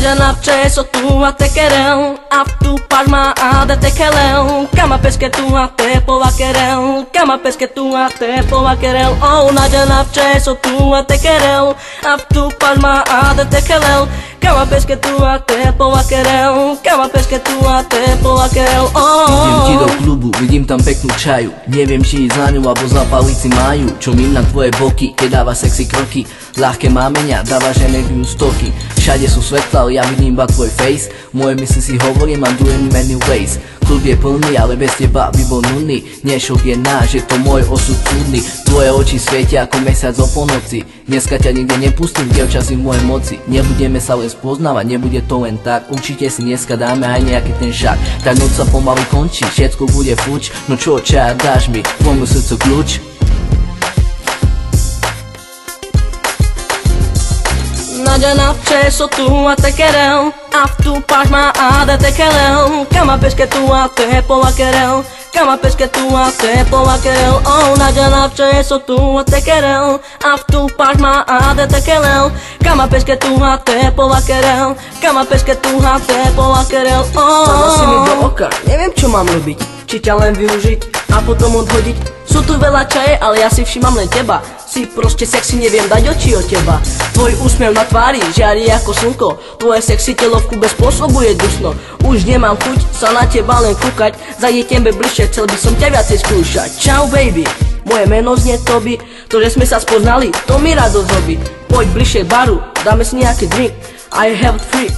Nadia napce so tu a te querão, a tu palma a de te quelão, cama pesque tu a te pova querão, cama pesque tu a te pova querão. Oh Nadia napce so tu a te querão, a tu palma a de te quelão, cama pesque tu a te pova querão, cama pesque tu a te pova querão. Idem ti do klubu, vidím tam peknú čaju, neviem či ísť na ňu alebo zapaliť si maju. Čumím na tvoje boky, keď dáva sexy kroky, ľahké mámenia, dávaš energiu stoky. Všade sú svetla, ale ja vidím iba tvoj face, moje mysli si hovorím, I'm doing many ways. Klub je plný, ale bez teba by bol nudný, dnešok je náš, je to môj osud cudný. Tvoje oči svietia ako mesiac o polnoci, dneska ťa nikde nepustím, dievča si v mojej moci. Nebudeme sa len spoznávať, nebude to len tak, určite si dneska dáme aj nejaký ten šak. Tak noc sa pomaly končí, všetko bude fuč, no čo čaja dáš mi, môjmu srdcu kľúč. Nadia napce so tu a te querão, a tu palma a de te quelão, cama pesque tu a te pova querão, cama pesque tu a te pova querão. Oh Nadia napce so tu a te querão, a tu palma a de te quelão, cama pesque tu a te pova querão, cama pesque tu a te pova querão. Padla si mi do oka, neviem čo mám robiť, či ťa len využiť a potom odhodiť. Sú tu veľa čaje, ale ja si všímam len teba, si proste sexy, neviem dať oči od teba. Tvoj úsmev na tvári žiari ako slnko, tvoje sexy telo v kube spôsobuje dusno. Už nemám chuť sa na teba len kúkať, zajdi tebe bližšie, chcel by som ťa viacej skúšať. Čau baby, moje meno znie Toby, to že sme sa spoznali, to mi radosť robí. Poď bližšie baru, dáme si nejaký drink, I have it free,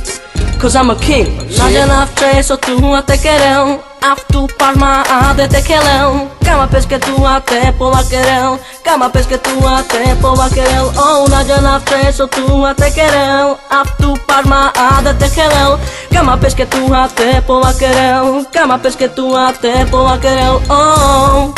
cause I'm a king. Nadia napce so tu a te querão, a tu palma a de te quelão, cama pesque tu a te pova querão, cama pesque tu a te pova querão. Oh Nadia napce so tu a te querão, a tu palma a de te quelão, cama pesque tu a te pova querão, cama pesque tu a te pova querão. Oh